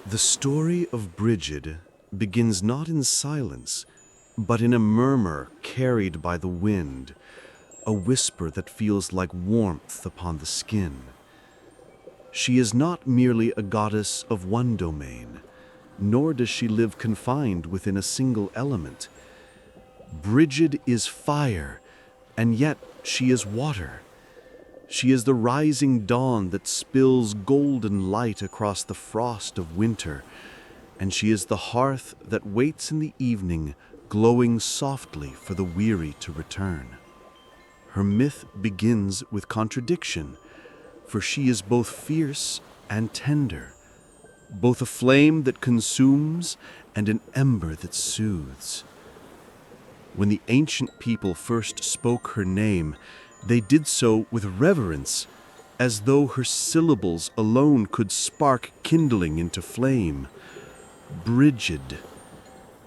The story of Brigid begins not in silence, but in a murmur carried by the wind, a whisper that feels like warmth upon the skin. She is not merely a goddess of one domain, nor does she live confined within a single element. Brigid is fire, and yet she is water. She is the rising dawn that spills golden light across the frost of winter, and she is the hearth that waits in the evening, glowing softly for the weary to return. Her myth begins with contradiction, for she is both fierce and tender, both a flame that consumes and an ember that soothes. When the ancient people first spoke her name, they did so with reverence, as though her syllables alone could spark kindling into flame. Brigid,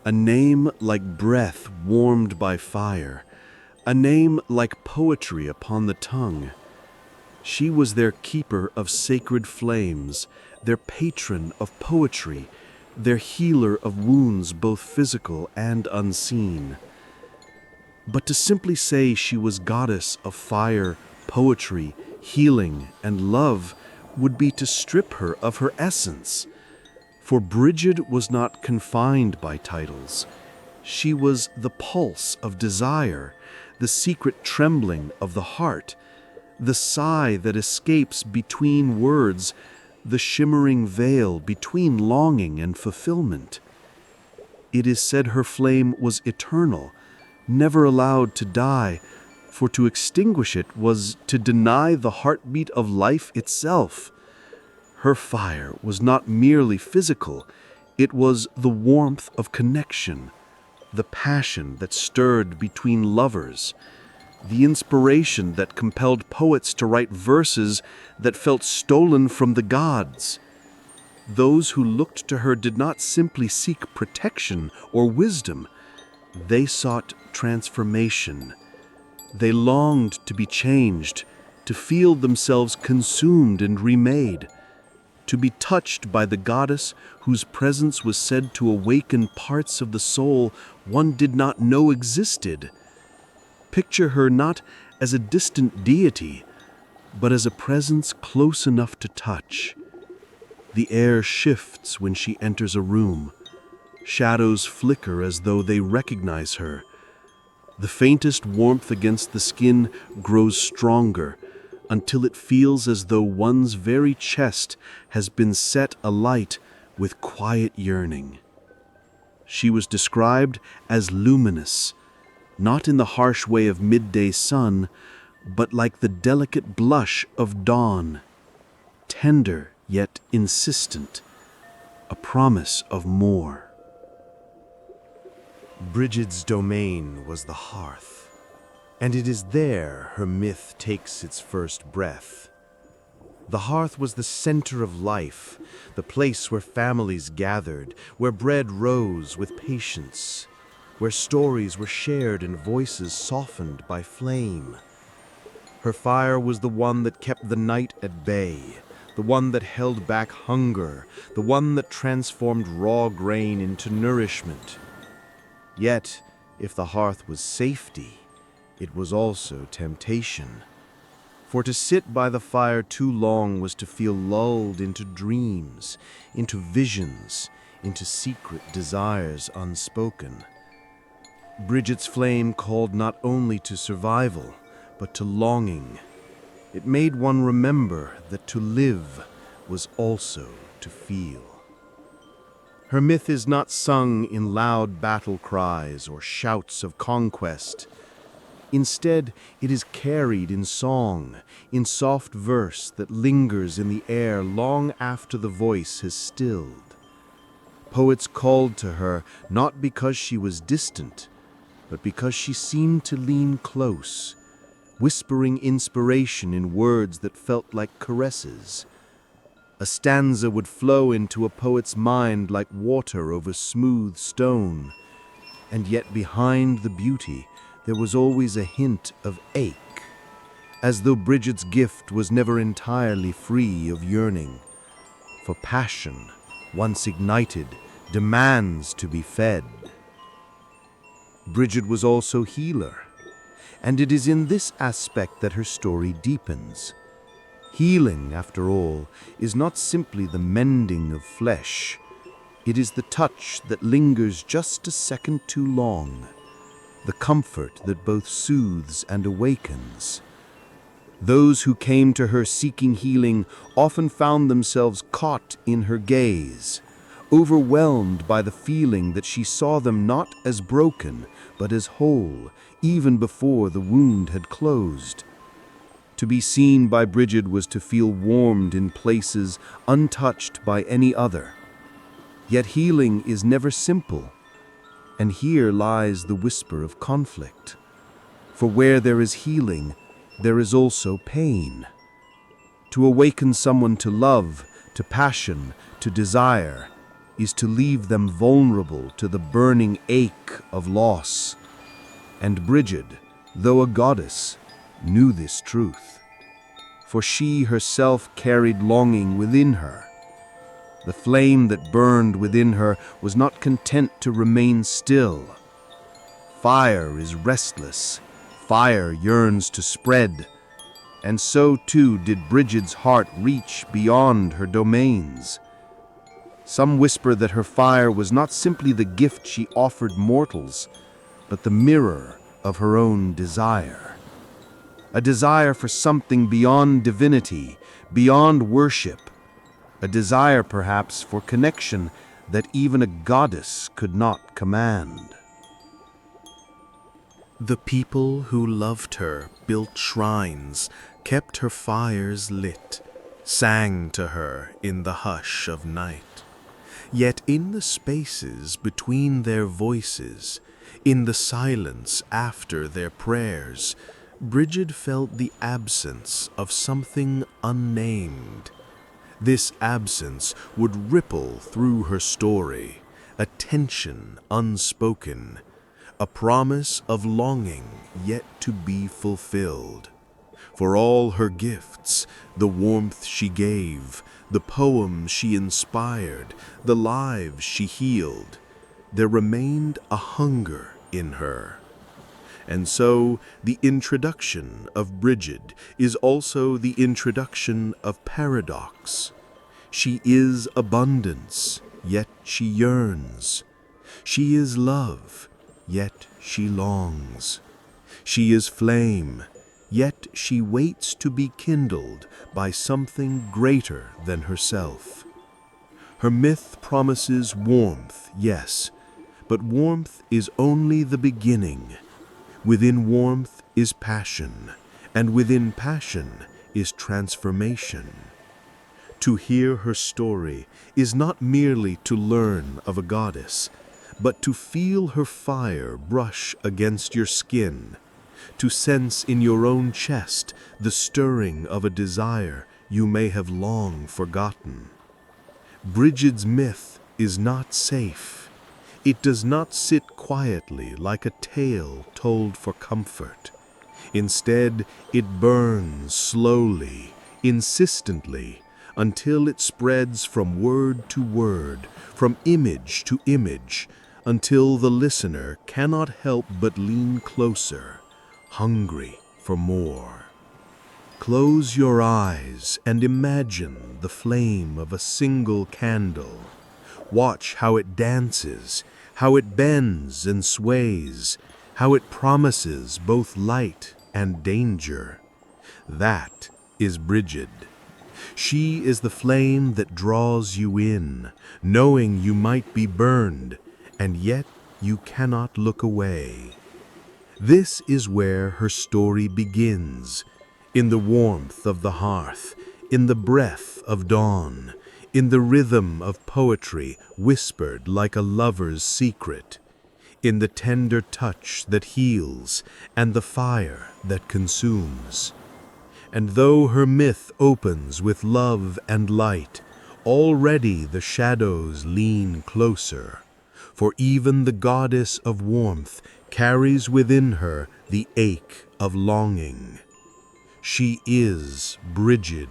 a name like breath warmed by fire, a name like poetry upon the tongue. She was their keeper of sacred flames, their patron of poetry, their healer of wounds both physical and unseen. But to simply say she was goddess of fire, poetry, healing, and love would be to strip her of her essence. For Brigid was not confined by titles. She was the pulse of desire, the secret trembling of the heart, the sigh that escapes between words, the shimmering veil between longing and fulfillment. It is said her flame was eternal, never allowed to die, for to extinguish it was to deny the heartbeat of life itself. Her fire was not merely physical, it was the warmth of connection, the passion that stirred between lovers, the inspiration that compelled poets to write verses that felt stolen from the gods. Those who looked to her did not simply seek protection or wisdom. They sought transformation. They longed to be changed, to feel themselves consumed and remade, to be touched by the goddess whose presence was said to awaken parts of the soul one did not know existed. Picture her not as a distant deity, but as a presence close enough to touch. The air shifts when she enters a room. Shadows flicker as though they recognize her. The faintest warmth against the skin grows stronger until it feels as though one's very chest has been set alight with quiet yearning. She was described as luminous, not in the harsh way of midday sun, but like the delicate blush of dawn, tender yet insistent, a promise of more. Brigid's domain was the hearth, and it is there her myth takes its first breath. The hearth was the center of life, the place where families gathered, where bread rose with patience, where stories were shared and voices softened by flame. Her fire was the one that kept the night at bay, the one that held back hunger, the one that transformed raw grain into nourishment. Yet, if the hearth was safety, it was also temptation. For to sit by the fire too long was to feel lulled into dreams, into visions, into secret desires unspoken. Brigid's flame called not only to survival, but to longing. It made one remember that to live was also to feel. Her myth is not sung in loud battle cries or shouts of conquest. Instead, it is carried in song, in soft verse that lingers in the air long after the voice has stilled. Poets called to her not because she was distant, but because she seemed to lean close, whispering inspiration in words that felt like caresses. A stanza would flow into a poet's mind like water over smooth stone, and yet behind the beauty there was always a hint of ache, as though Brigid's gift was never entirely free of yearning, for passion once ignited, demands to be fed. Bridget was also healer, and it is in this aspect that her story deepens. Healing, after all, is not simply the mending of flesh. It is the touch that lingers just a second too long, the comfort that both soothes and awakens. Those who came to her seeking healing often found themselves caught in her gaze, overwhelmed by the feeling that she saw them not as broken, but as whole, even before the wound had closed. To be seen by Bridget was to feel warmed in places untouched by any other. Yet healing is never simple, and here lies the whisper of conflict. For where there is healing, there is also pain. To awaken someone to love, to passion, to desire, is to leave them vulnerable to the burning ache of loss. And Bridget, though a goddess, knew this truth, for she herself carried longing within her. The flame that burned within her was not content to remain still. Fire is restless, fire yearns to spread, and so too did Bridget's heart reach beyond her domains. Some whisper that her fire was not simply the gift she offered mortals, but the mirror of her own desire. A desire for something beyond divinity, beyond worship. A desire, perhaps, for connection that even a goddess could not command. The people who loved her built shrines, kept her fires lit, sang to her in the hush of night. Yet in the spaces between their voices, in the silence after their prayers, Bridget felt the absence of something unnamed. This absence would ripple through her story, a tension unspoken, a promise of longing yet to be fulfilled. For all her gifts, the warmth she gave, the poems she inspired, the lives she healed, there remained a hunger in her. And so the introduction of Bridget is also the introduction of paradox. She is abundance, yet she yearns. She is love, yet she longs. She is flame, yet she waits to be kindled by something greater than herself. Her myth promises warmth, yes, but warmth is only the beginning. Within warmth is passion, and within passion is transformation. To hear her story is not merely to learn of a goddess, but to feel her fire brush against your skin, to sense in your own chest the stirring of a desire you may have long forgotten. Bridget's myth is not safe. It does not sit quietly like a tale told for comfort. Instead, it burns slowly, insistently, until it spreads from word to word, from image to image, until the listener cannot help but lean closer, hungry for more. Close your eyes and imagine the flame of a single candle. Watch how it dances, how it bends and sways, how it promises both light and danger. That is Bridget. She is the flame that draws you in, knowing you might be burned, and yet you cannot look away. This is where her story begins, in the warmth of the hearth, in the breath of dawn, in the rhythm of poetry whispered like a lover's secret, in the tender touch that heals and the fire that consumes. And though her myth opens with love and light, already the shadows lean closer, for even the goddess of warmth carries within her the ache of longing. She is Bridget,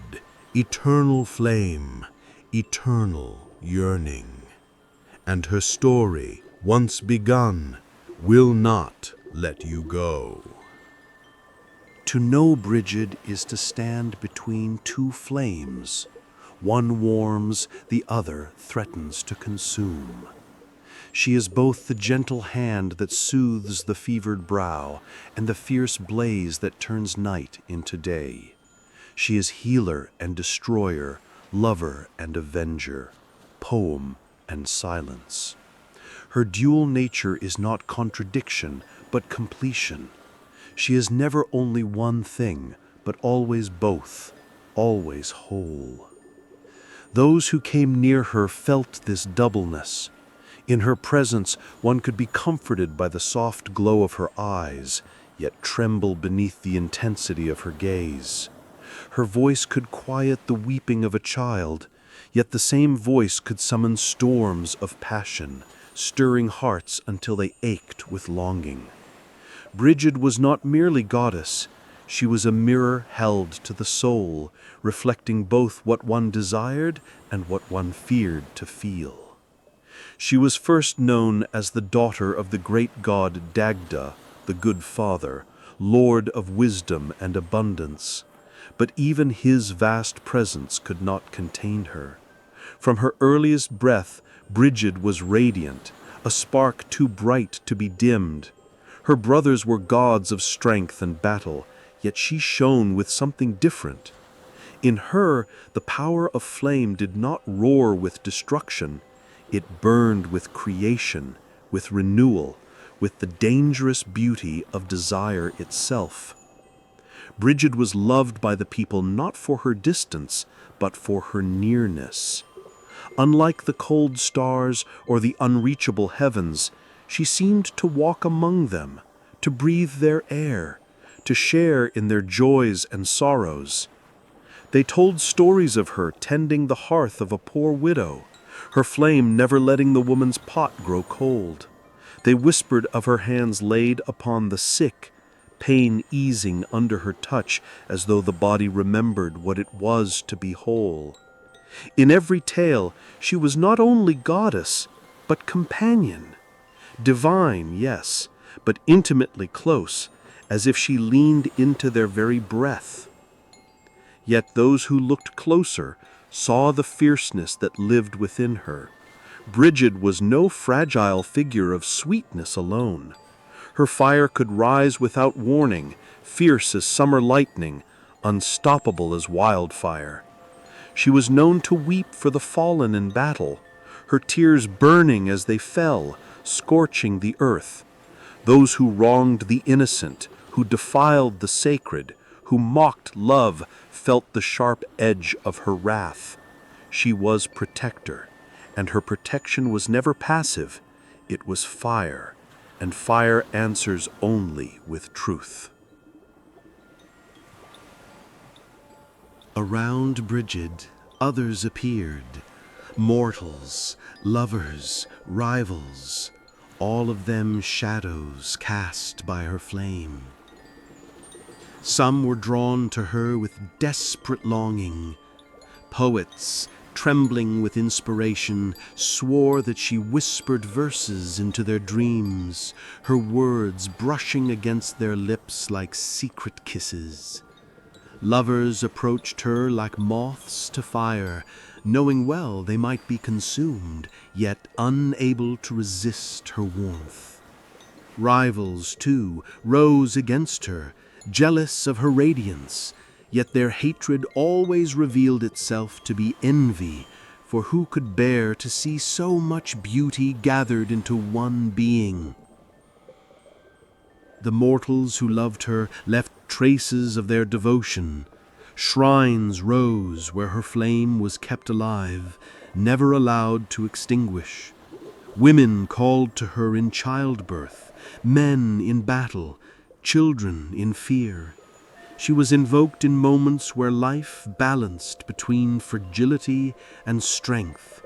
eternal flame, eternal yearning, and her story, once begun, will not let you go. To know Brigid is to stand between two flames. One warms, the other threatens to consume. She is both the gentle hand that soothes the fevered brow and the fierce blaze that turns night into day. She is healer and destroyer, lover and avenger, poem and silence. Her dual nature is not contradiction, but completion. She is never only one thing, but always both, always whole. Those who came near her felt this doubleness. In her presence, one could be comforted by the soft glow of her eyes, yet tremble beneath the intensity of her gaze. Her voice could quiet the weeping of a child, yet the same voice could summon storms of passion, stirring hearts until they ached with longing. Brigid was not merely goddess, she was a mirror held to the soul, reflecting both what one desired and what one feared to feel. She was first known as the daughter of the great god Dagda, the good father, lord of wisdom and abundance. But even his vast presence could not contain her. From her earliest breath, Brigid was radiant, a spark too bright to be dimmed. Her brothers were gods of strength and battle, yet she shone with something different. In her, the power of flame did not roar with destruction. It burned with creation, with renewal, with the dangerous beauty of desire itself. Brigid was loved by the people not for her distance, but for her nearness. Unlike the cold stars or the unreachable heavens, she seemed to walk among them, to breathe their air, to share in their joys and sorrows. They told stories of her tending the hearth of a poor widow, her flame never letting the woman's pot grow cold. They whispered of her hands laid upon the sick, pain easing under her touch as though the body remembered what it was to be whole. In every tale, she was not only goddess, but companion. Divine, yes, but intimately close, as if she leaned into their very breath. Yet those who looked closer saw the fierceness that lived within her. Brigid was no fragile figure of sweetness alone. Her fire could rise without warning, fierce as summer lightning, unstoppable as wildfire. She was known to weep for the fallen in battle, her tears burning as they fell, scorching the earth. Those who wronged the innocent, who defiled the sacred, who mocked love, felt the sharp edge of her wrath. She was protector, and her protection was never passive. It was fire, and fire answers only with truth. Around Brigid, others appeared, mortals, lovers, rivals, all of them shadows cast by her flame. Some were drawn to her with desperate longing. Poets, trembling with inspiration, swore that she whispered verses into their dreams, her words brushing against their lips like secret kisses. Lovers approached her like moths to fire, knowing well they might be consumed, yet unable to resist her warmth. Rivals, too, rose against her, jealous of her radiance, yet their hatred always revealed itself to be envy, for who could bear to see so much beauty gathered into one being? The mortals who loved her left traces of their devotion. Shrines rose where her flame was kept alive, never allowed to extinguish. Women called to her in childbirth, men in battle, children in fear. She was invoked in moments where life balanced between fragility and strength,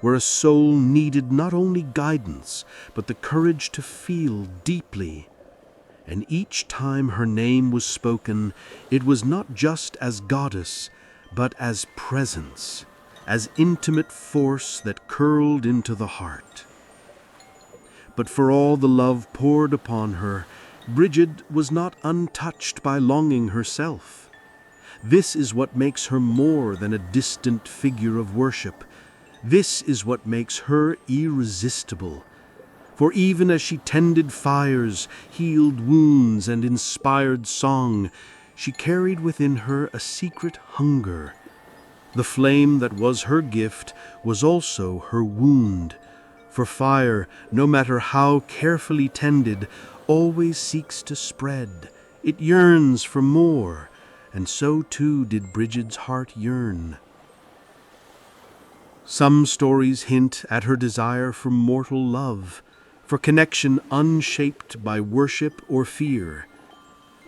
where a soul needed not only guidance, but the courage to feel deeply. And each time her name was spoken, it was not just as goddess, but as presence, as intimate force that curled into the heart. But for all the love poured upon her, Brigid was not untouched by longing herself. This is what makes her more than a distant figure of worship. This is what makes her irresistible. For even as she tended fires, healed wounds, and inspired song, she carried within her a secret hunger. The flame that was her gift was also her wound. For fire, no matter how carefully tended, always seeks to spread. It yearns for more, and so too did Brigid's heart yearn. Some stories hint at her desire for mortal love, for connection unshaped by worship or fear.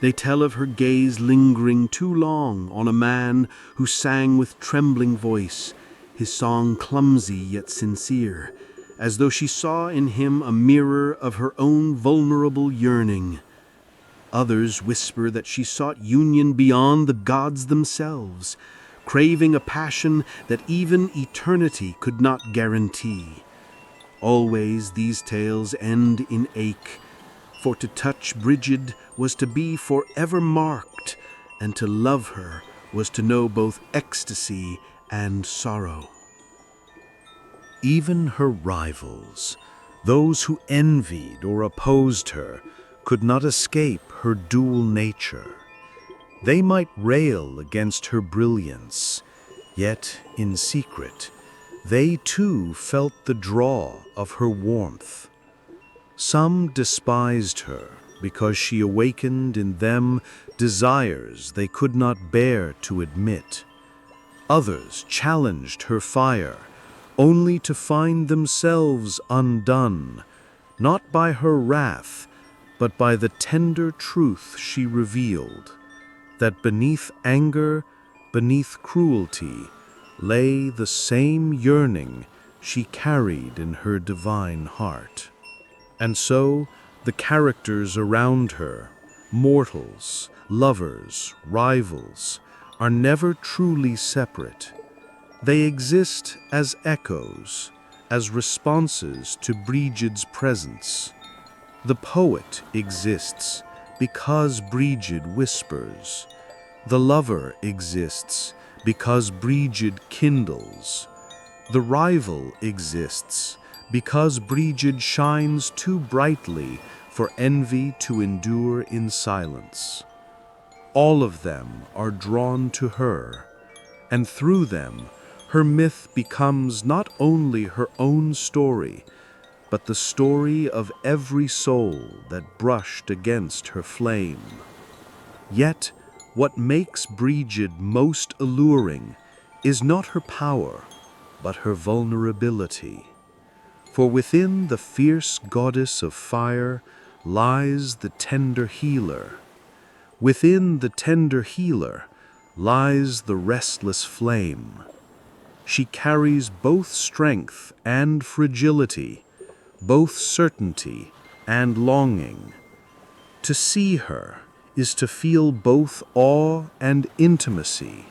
They tell of her gaze lingering too long on a man who sang with trembling voice, his song clumsy yet sincere, as though she saw in him a mirror of her own vulnerable yearning. Others whisper that she sought union beyond the gods themselves, craving a passion that even eternity could not guarantee. Always these tales end in ache, for to touch Brigid was to be forever marked, and to love her was to know both ecstasy and sorrow. Even her rivals, those who envied or opposed her, could not escape her dual nature. They might rail against her brilliance, yet in secret, they too felt the draw of her warmth. Some despised her because she awakened in them desires they could not bear to admit. Others challenged her fire, only to find themselves undone, not by her wrath, but by the tender truth she revealed, that beneath anger, beneath cruelty, lay the same yearning she carried in her divine heart. And so, the characters around her, mortals, lovers, rivals, are never truly separate. They exist as echoes, as responses to Brigid's presence. The poet exists because Brigid whispers. The lover exists because Brigid kindles. The rival exists because Brigid shines too brightly for envy to endure in silence. All of them are drawn to her, and through them, her myth becomes not only her own story, but the story of every soul that brushed against her flame. Yet, what makes Brigid most alluring is not her power, but her vulnerability. For within the fierce goddess of fire lies the tender healer. Within the tender healer lies the restless flame. She carries both strength and fragility, both certainty and longing. To see her is to feel both awe and intimacy,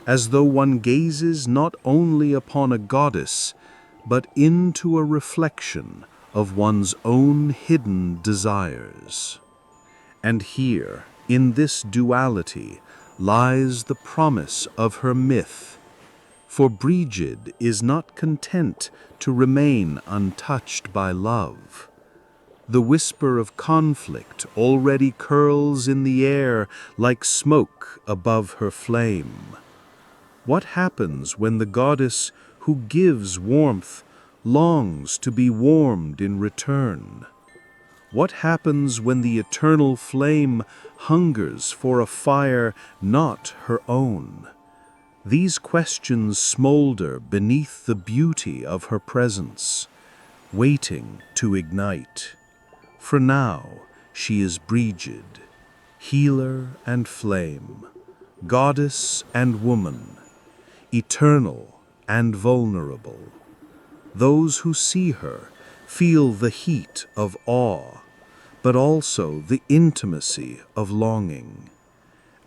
as though one gazes not only upon a goddess, but into a reflection of one's own hidden desires. And here, in this duality, lies the promise of her myth. For Brigid is not content to remain untouched by love. The whisper of conflict already curls in the air like smoke above her flame. What happens when the goddess who gives warmth longs to be warmed in return? What happens when the eternal flame hungers for a fire not her own? These questions smolder beneath the beauty of her presence, waiting to ignite. For now she is Brigid, healer and flame, goddess and woman, eternal and vulnerable. Those who see her feel the heat of awe, but also the intimacy of longing.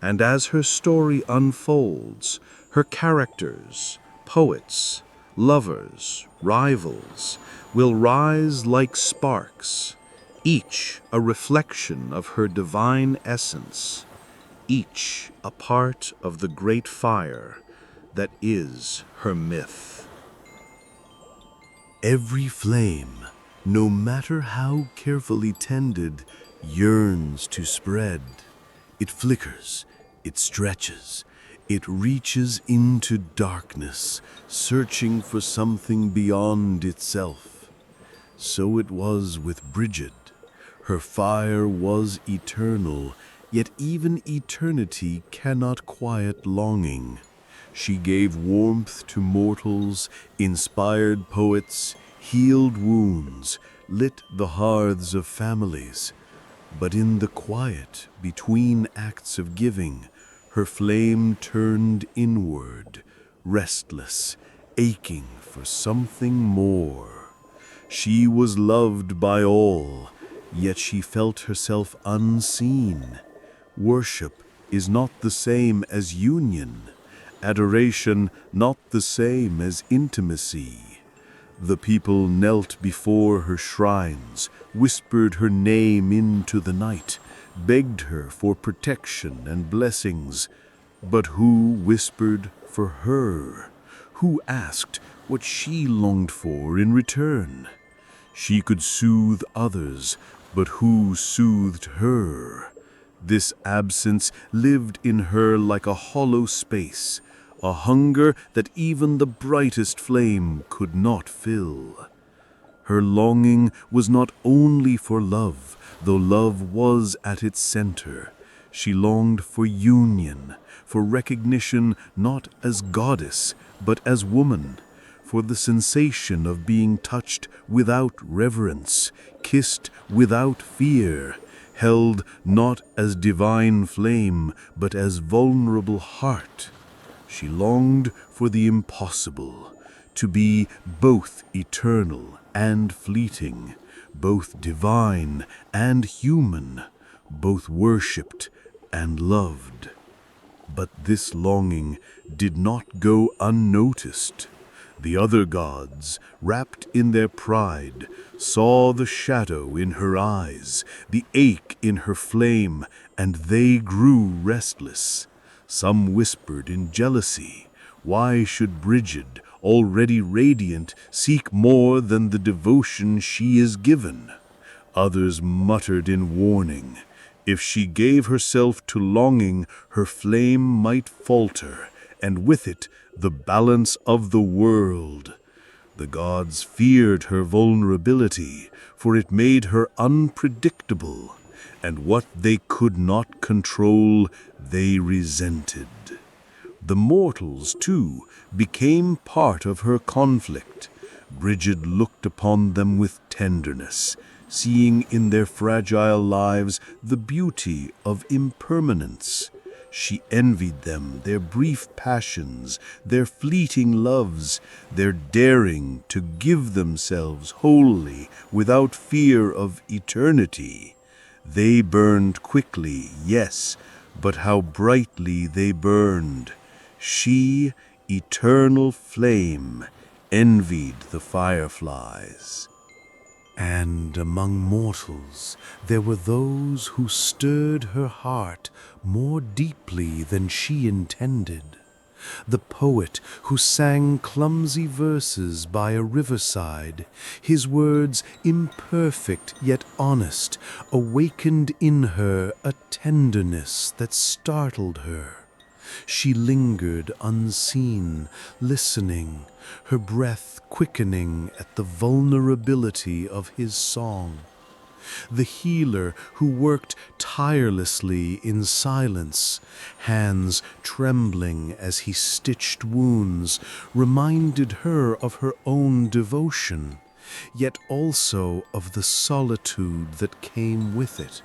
And as her story unfolds, her characters, Poets, lovers, rivals will rise like sparks, each a reflection of her divine essence, each a part of the great fire that is her myth. Every flame, no matter how carefully tended, yearns to spread. It flickers, it stretches, it reaches into darkness, searching for something beyond itself. So it was with Brigid. Her fire was eternal, yet even eternity cannot quiet longing. She gave warmth to mortals, inspired poets, healed wounds, lit the hearths of families. But in the quiet between acts of giving, her flame turned inward, restless, aching for something more. She was loved by all, yet she felt herself unseen. Worship is not the same as union, adoration not the same as intimacy. The people knelt before her shrines, whispered her name into the night, begged her for protection and blessings. But who whispered for her? Who asked what she longed for in return? She could soothe others, but who soothed her? This absence lived in her like a hollow space, a hunger that even the brightest flame could not fill. Her longing was not only for love, though love was at its center. She longed for union, for recognition not as goddess, but as woman, for the sensation of being touched without reverence, kissed without fear, held not as divine flame, but as vulnerable heart. She longed for the impossible, to be both eternal and fleeting, both divine and human, both worshipped and loved. But this longing did not go unnoticed. The other gods, wrapped in their pride, saw the shadow in her eyes, the ache in her flame, and they grew restless. Some whispered in jealousy, "Why should Brigid, already radiant, seek more than the devotion she is given?" Others muttered in warning, "If she gave herself to longing, her flame might falter, and with it the balance of the world." The gods feared her vulnerability, for it made her unpredictable, and what they could not control, they resented. The mortals, too, became part of her conflict. Brigid looked upon them with tenderness, seeing in their fragile lives the beauty of impermanence. She envied them their brief passions, their fleeting loves, their daring to give themselves wholly without fear of eternity. They burned quickly, yes, but how brightly they burned. She, eternal flame, envied the fireflies. And among mortals there were those who stirred her heart more deeply than she intended. The poet who sang clumsy verses by a riverside, his words imperfect yet honest, awakened in her a tenderness that startled her. She lingered unseen, listening, her breath quickening at the vulnerability of his song. The healer who worked tirelessly in silence, hands trembling as he stitched wounds, reminded her of her own devotion, yet also of the solitude that came with it.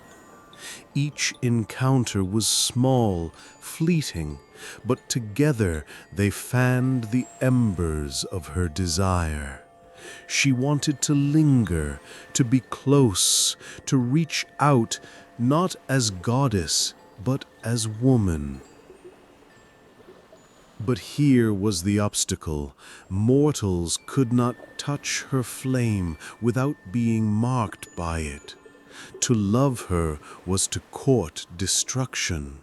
Each encounter was small, fleeting, but together they fanned the embers of her desire. She wanted to linger, to be close, to reach out, not as goddess, but as woman. But here was the obstacle. Mortals could not touch her flame without being marked by it. To love her was to court destruction.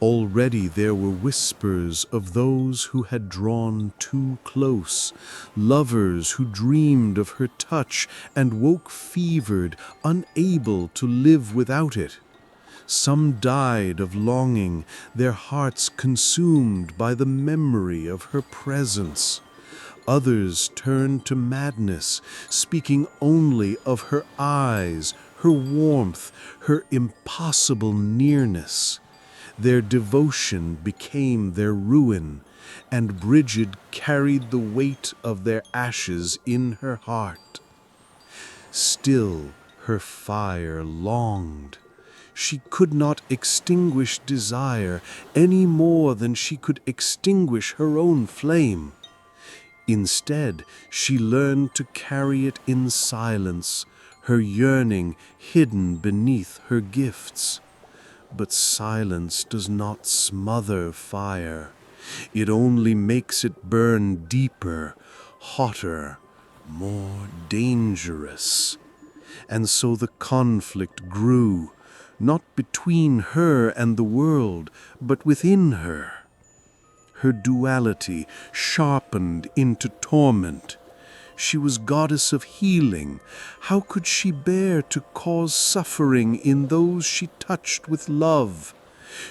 Already there were whispers of those who had drawn too close, lovers who dreamed of her touch and woke fevered, unable to live without it. Some died of longing, their hearts consumed by the memory of her presence. Others turned to madness, speaking only of her eyes, her warmth, her impossible nearness. Their devotion became their ruin, and Brigid carried the weight of their ashes in her heart. Still her fire longed. She could not extinguish desire any more than she could extinguish her own flame. Instead, she learned to carry it in silence, her yearning hidden beneath her gifts. But silence does not smother fire. It only makes it burn deeper, hotter, more dangerous. And so the conflict grew, not between her and the world, but within her. Her duality sharpened into torment. She was goddess of healing. How could she bear to cause suffering in those she touched with love?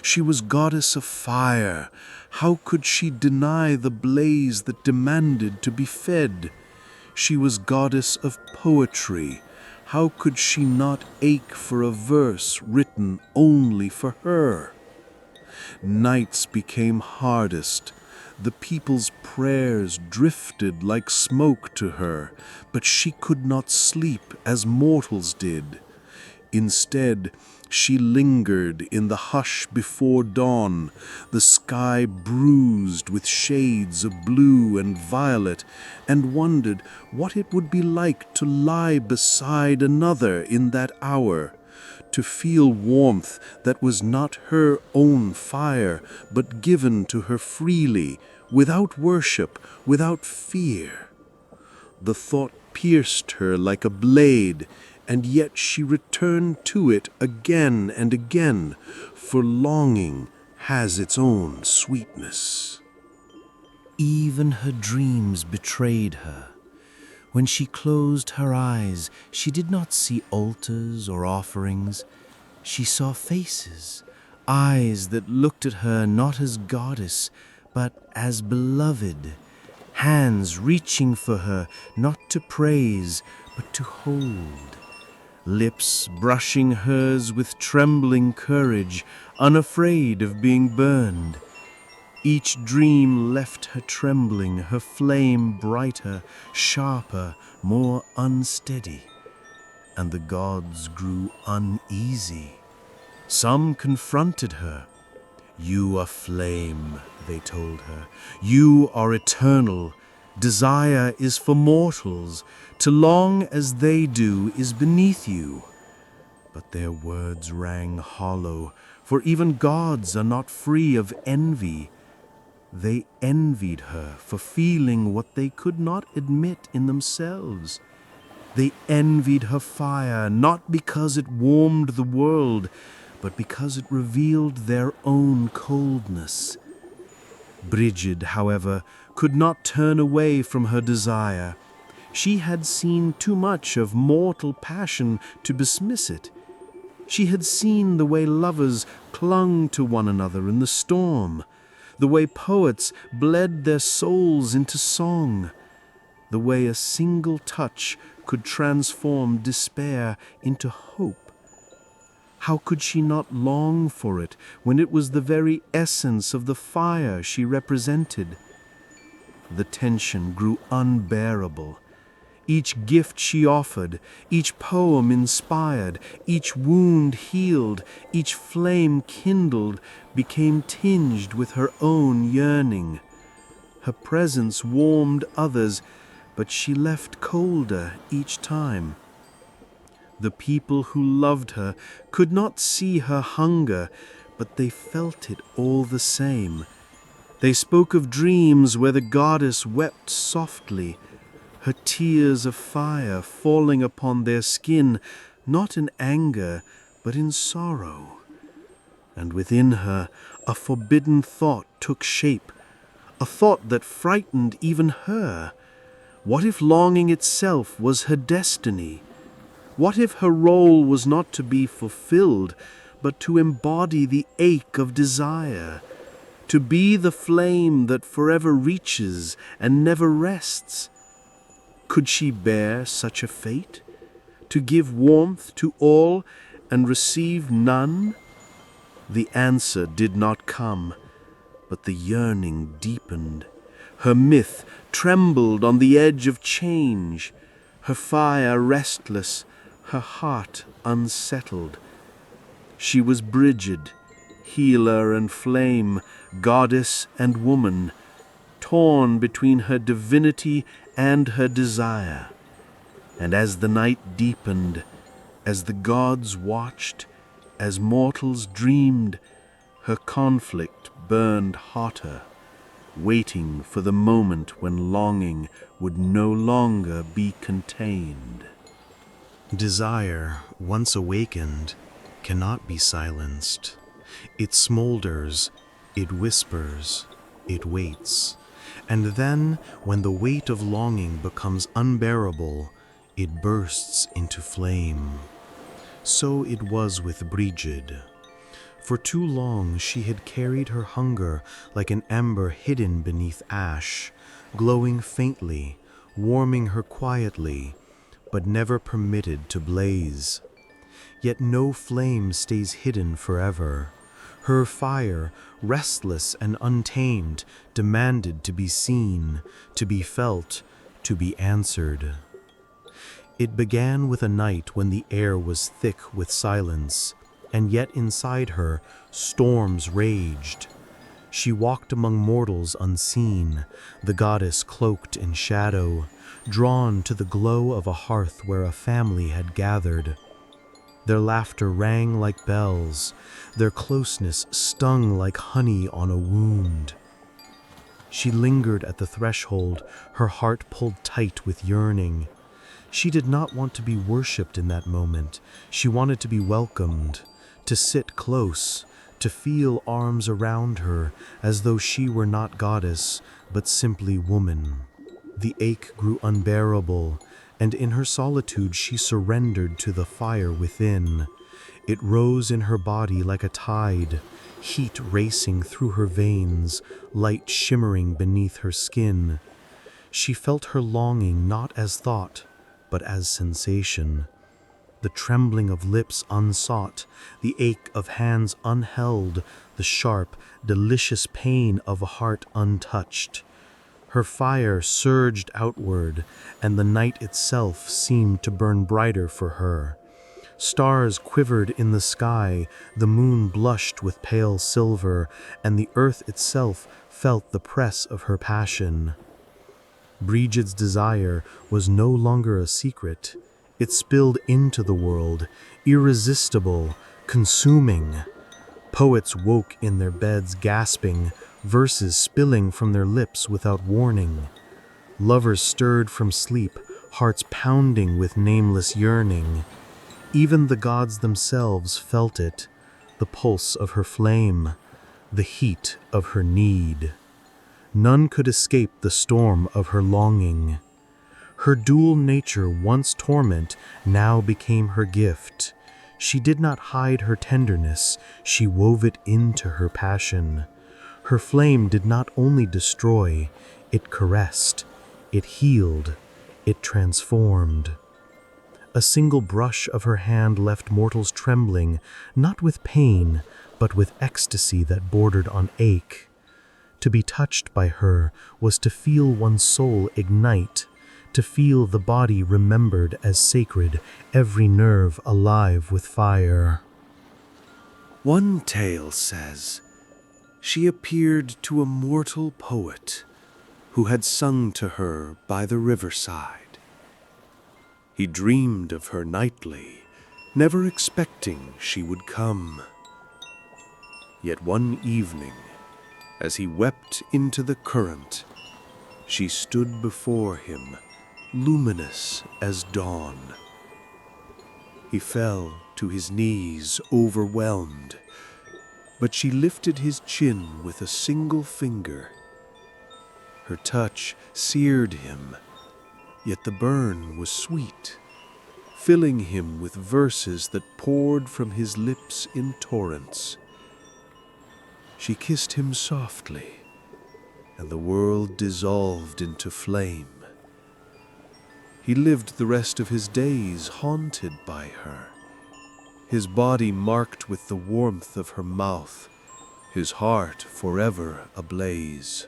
She was goddess of fire. How could she deny the blaze that demanded to be fed? She was goddess of poetry. How could she not ache for a verse written only for her? Nights became hardest. The people's prayers drifted like smoke to her, but she could not sleep as mortals did. Instead, she lingered in the hush before dawn, the sky bruised with shades of blue and violet, and wondered what it would be like to lie beside another in that hour, to feel warmth that was not her own fire, but given to her freely, without worship, without fear. The thought pierced her like a blade, and yet she returned to it again and again, for longing has its own sweetness. Even her dreams betrayed her. When she closed her eyes, she did not see altars or offerings. She saw faces, eyes that looked at her not as goddess, but as beloved, hands reaching for her not to praise, but to hold, lips brushing hers with trembling courage, unafraid of being burned. Each dream left her trembling, her flame brighter, sharper, more unsteady, and the gods grew uneasy. Some confronted her. "You are flame," they told her. "You are eternal. Desire is for mortals. To long as they do is beneath you." But their words rang hollow, for even gods are not free of envy. They envied her for feeling what they could not admit in themselves. They envied her fire not because it warmed the world, but because it revealed their own coldness. Brigid, however, could not turn away from her desire. She had seen too much of mortal passion to dismiss it. She had seen the way lovers clung to one another in the storm, the way poets bled their souls into song, the way a single touch could transform despair into hope. How could she not long for it when it was the very essence of the fire she represented? The tension grew unbearable. Each gift she offered, each poem inspired, each wound healed, each flame kindled, became tinged with her own yearning. Her presence warmed others, but she left colder each time. The people who loved her could not see her hunger, but they felt it all the same. They spoke of dreams where the goddess wept softly, her tears of fire falling upon their skin, not in anger, but in sorrow. And within her a forbidden thought took shape, a thought that frightened even her. What if longing itself was her destiny? What if her role was not to be fulfilled, but to embody the ache of desire, to be the flame that forever reaches and never rests? Could she bear such a fate? To give warmth to all and receive none? The answer did not come, but the yearning deepened. Her myth trembled on the edge of change, her fire restless, her heart unsettled. She was Brigid, healer and flame, goddess and woman, torn between her divinity and her desire. And as the night deepened, as the gods watched, as mortals dreamed, her conflict burned hotter, waiting for the moment when longing would no longer be contained. Desire, once awakened, cannot be silenced. It smolders, it whispers, it waits. And then, when the weight of longing becomes unbearable, it bursts into flame. So it was with Brigid. For too long she had carried her hunger like an ember hidden beneath ash, glowing faintly, warming her quietly, but never permitted to blaze. Yet no flame stays hidden forever. Her fire, restless and untamed, demanded to be seen, to be felt, to be answered. It began with a night when the air was thick with silence, and yet inside her storms raged. She walked among mortals unseen, the goddess cloaked in shadow, drawn to the glow of a hearth where a family had gathered. Their laughter rang like bells, their closeness stung like honey on a wound. She lingered at the threshold, her heart pulled tight with yearning. She did not want to be worshipped in that moment. She wanted to be welcomed, to sit close, to feel arms around her, as though she were not goddess, but simply woman. The ache grew unbearable, and in her solitude she surrendered to the fire within. It rose in her body like a tide, heat racing through her veins, light shimmering beneath her skin. She felt her longing not as thought, but as sensation. The trembling of lips unsought, the ache of hands unheld, the sharp, delicious pain of a heart untouched. Her fire surged outward, and the night itself seemed to burn brighter for her. Stars quivered in the sky, the moon blushed with pale silver, and the earth itself felt the press of her passion. Brigid's desire was no longer a secret. It spilled into the world, irresistible, consuming. Poets woke in their beds gasping, verses spilling from their lips without warning. Lovers stirred from sleep, hearts pounding with nameless yearning. Even the gods themselves felt it, the pulse of her flame, the heat of her need. None could escape the storm of her longing. Her dual nature, once torment, now became her gift. She did not hide her tenderness, she wove it into her passion. Her flame did not only destroy, it caressed, it healed, it transformed. A single brush of her hand left mortals trembling, not with pain, but with ecstasy that bordered on ache. To be touched by her was to feel one's soul ignite, to feel the body remembered as sacred, every nerve alive with fire. One tale says she appeared to a mortal poet who had sung to her by the riverside. He dreamed of her nightly, never expecting she would come. Yet one evening, As he wept into the current, she stood before him, luminous as dawn. He fell to his knees, overwhelmed, but she lifted his chin with a single finger. Her touch seared him, yet the burn was sweet, filling him with verses that poured from his lips in torrents. She kissed him softly, and the world dissolved into flame. He lived the rest of his days haunted by her, his body marked with the warmth of her mouth, his heart forever ablaze.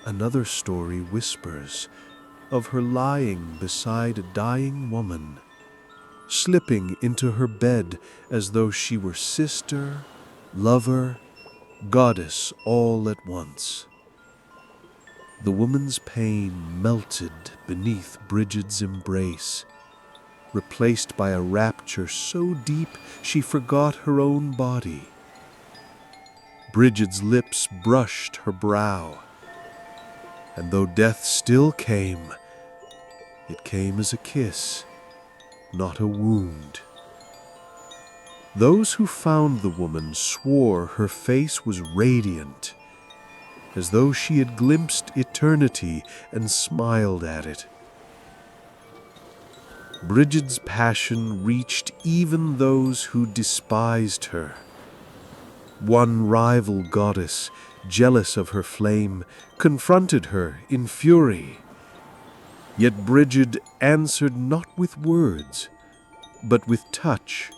Another story whispers of her lying beside a dying woman, slipping into her bed as though she were sister, lover, goddess all at once. The woman's pain melted beneath Brigid's embrace, replaced by a rapture so deep she forgot her own body. Brigid's lips brushed her brow, and though death still came, it came as a kiss, not a wound. Those who found the woman swore her face was radiant, as though she had glimpsed eternity and smiled at it. Brigid's passion reached even those who despised her. One rival goddess, jealous of her flame, confronted her in fury. Yet Brigid answered not with words, but with touch.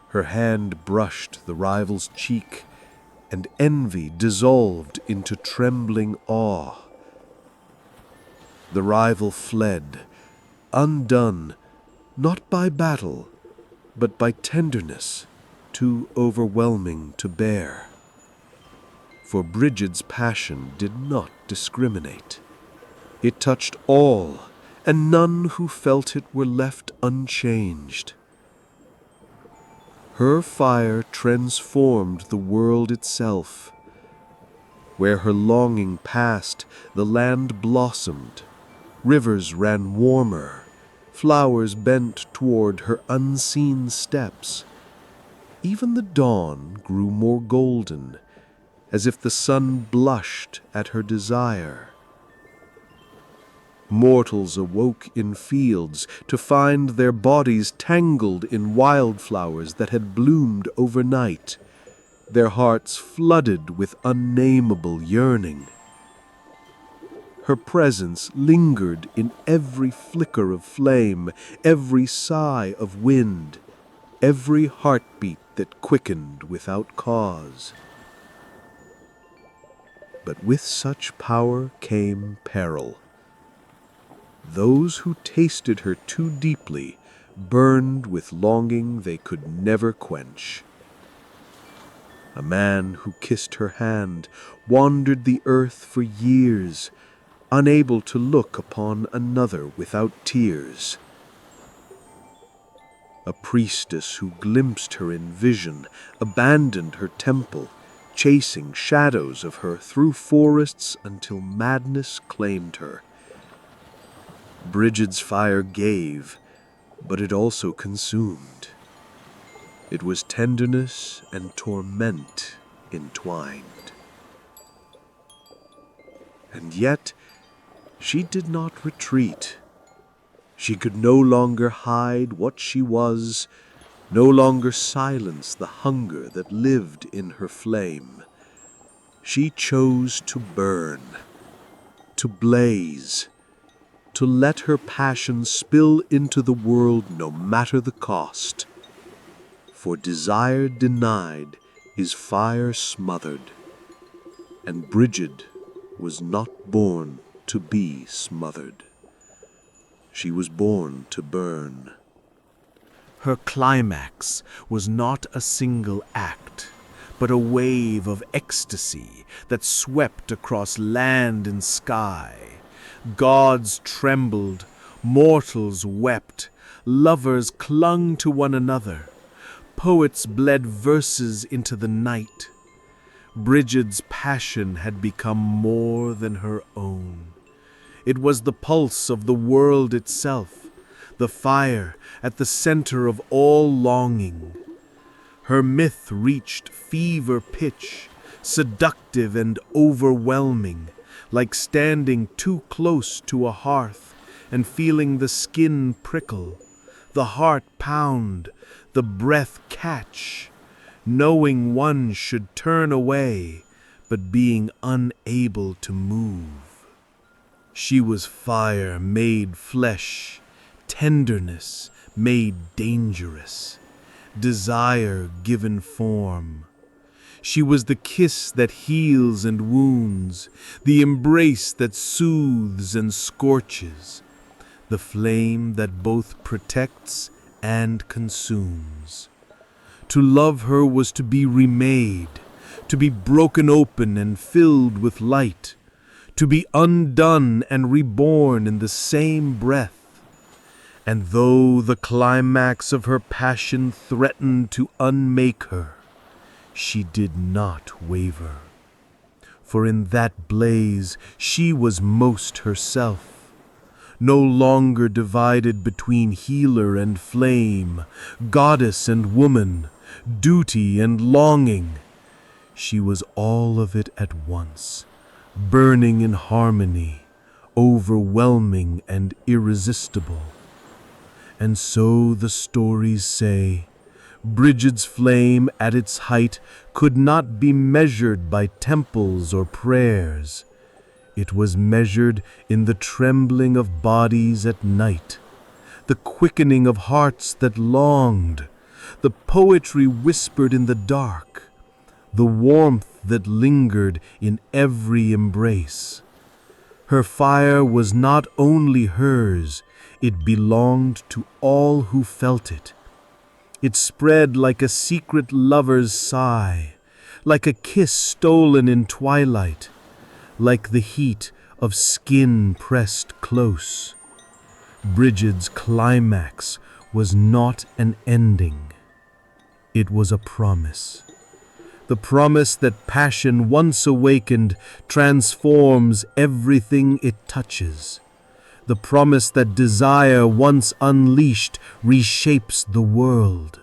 Her hand brushed the rival's cheek, and envy dissolved into trembling awe. The rival fled, undone, not by battle, but by tenderness, too overwhelming to bear. For Brigid's passion did not discriminate. It touched all, and none who felt it were left unchanged. Her fire transformed the world itself. Where her longing passed, the land blossomed. Rivers ran warmer, flowers bent toward her unseen steps. Even the dawn grew more golden, as if the sun blushed at her desire. Mortals awoke in fields to find their bodies tangled in wildflowers that had bloomed overnight, their hearts flooded with unnameable yearning. Her presence lingered in every flicker of flame, every sigh of wind, every heartbeat that quickened without cause. But with such power came peril. Those who tasted her too deeply burned with longing they could never quench. A man who kissed her hand wandered the earth for years, unable to look upon another without tears. A priestess who glimpsed her in vision abandoned her temple, chasing shadows of her through forests until madness claimed her. Brigid's fire gave, but it also consumed. It was tenderness and torment entwined. And yet, she did not retreat. She could no longer hide what she was, no longer silence the hunger that lived in her flame. She chose to burn, to blaze, to let her passion spill into the world no matter the cost. For desire denied is fire smothered, and Brigid was not born to be smothered. She was born to burn. Her climax was not a single act, but a wave of ecstasy that swept across land and sky. Gods trembled, mortals wept, lovers clung to one another, poets bled verses into the night. Brigid's passion had become more than her own. It was the pulse of the world itself, the fire at the center of all longing. Her myth reached fever pitch, seductive and overwhelming, like standing too close to a hearth and feeling the skin prickle, the heart pound, the breath catch, knowing one should turn away, but being unable to move. She was fire made flesh, tenderness made dangerous, desire given form. She was the kiss that heals and wounds, the embrace that soothes and scorches, the flame that both protects and consumes. To love her was to be remade, to be broken open and filled with light, to be undone and reborn in the same breath. And though the climax of her passion threatened to unmake her, she did not waver. For in that blaze she was most herself, no longer divided between healer and flame, goddess and woman, duty and longing. She was all of it at once, burning in harmony, overwhelming and irresistible. And so the stories say, Brigid's flame at its height could not be measured by temples or prayers. It was measured in the trembling of bodies at night, the quickening of hearts that longed, the poetry whispered in the dark, the warmth that lingered in every embrace. Her fire was not only hers, it belonged to all who felt it. It spread like a secret lover's sigh, like a kiss stolen in twilight, like the heat of skin pressed close. Brigid's climax was not an ending. It was a promise. The promise that passion once awakened transforms everything it touches. The promise that desire once unleashed reshapes the world.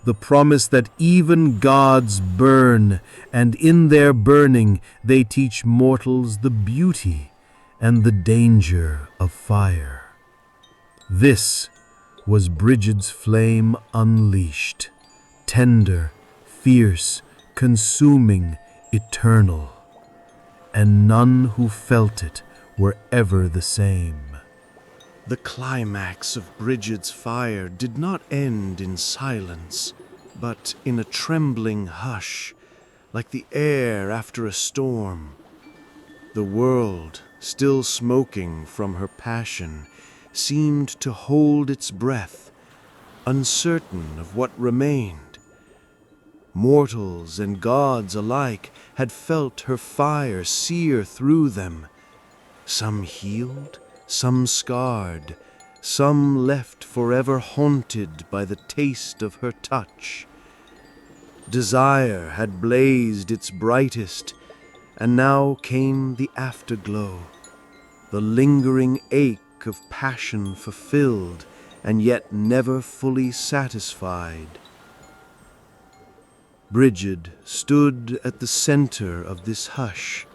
The promise that even gods burn, and in their burning they teach mortals the beauty and the danger of fire. This was Brigid's flame unleashed, tender, fierce, consuming, eternal, and none who felt it were ever the same. The climax of Brigid's fire did not end in silence, but in a trembling hush, like the air after a storm. The world, still smoking from her passion, seemed to hold its breath, uncertain of what remained. Mortals and gods alike had felt her fire sear through them, some healed, some scarred, some left forever haunted by the taste of her touch. Desire had blazed its brightest, and now came the afterglow, the lingering ache of passion fulfilled and yet never fully satisfied. Brigid stood at the center of this hush,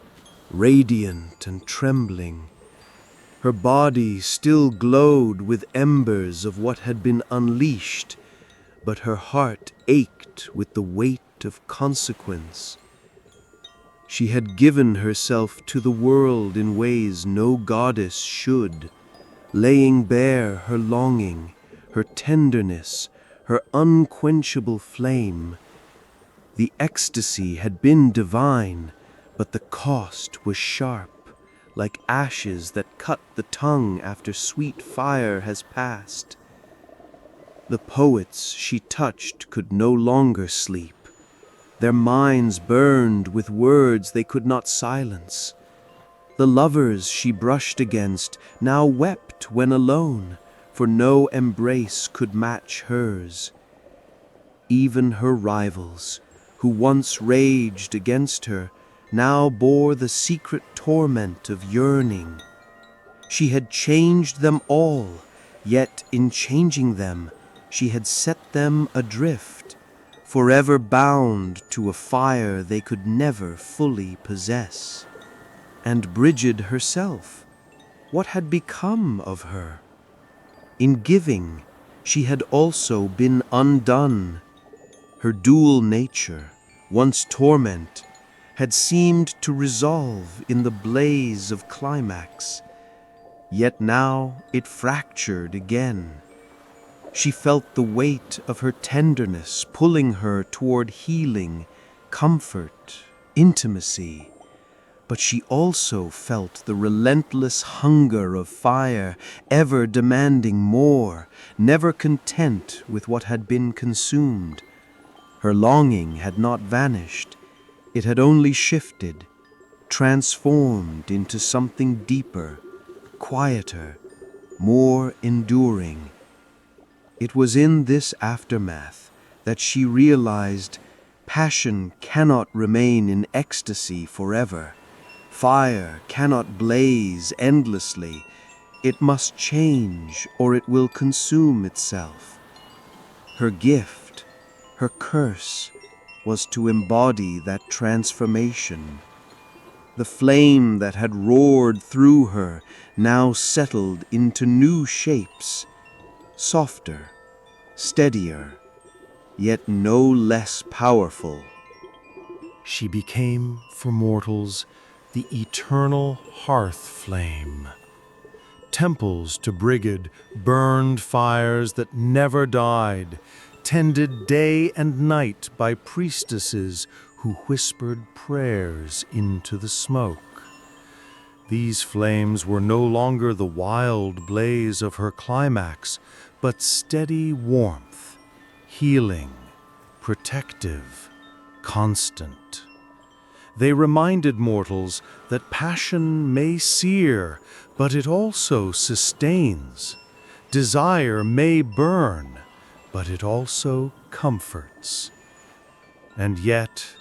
radiant and trembling. Her body still glowed with embers of what had been unleashed, but her heart ached with the weight of consequence. She had given herself to the world in ways no goddess should, laying bare her longing, her tenderness, her unquenchable flame. The ecstasy had been divine, but the cost was sharp, like ashes that cut the tongue after sweet fire has passed. The poets she touched could no longer sleep. Their minds burned with words they could not silence. The lovers she brushed against now wept when alone, for no embrace could match hers. Even her rivals, who once raged against her, now bore the secret torment of yearning. She had changed them all, yet in changing them, she had set them adrift, forever bound to a fire they could never fully possess. And Brigid herself, what had become of her? In giving, she had also been undone. Her dual nature, once torment, had seemed to resolve in the blaze of climax, yet now it fractured again. She felt the weight of her tenderness pulling her toward healing, comfort, intimacy, but she also felt the relentless hunger of fire, ever demanding more, never content with what had been consumed. Her longing had not vanished, it had only shifted, transformed into something deeper, quieter, more enduring. It was in this aftermath that she realized passion cannot remain in ecstasy forever. Fire cannot blaze endlessly. It must change or it will consume itself. Her gift, her curse, was to embody that transformation. The flame that had roared through her now settled into new shapes, softer, steadier, yet no less powerful. She became, for mortals, the eternal hearth flame. Temples to Brigid burned fires that never died, tended day and night by priestesses who whispered prayers into the smoke. These flames were no longer the wild blaze of her climax, but steady warmth, healing, protective, constant. They reminded mortals that passion may sear, but it also sustains. Desire may burn, but it also comforts. And yet,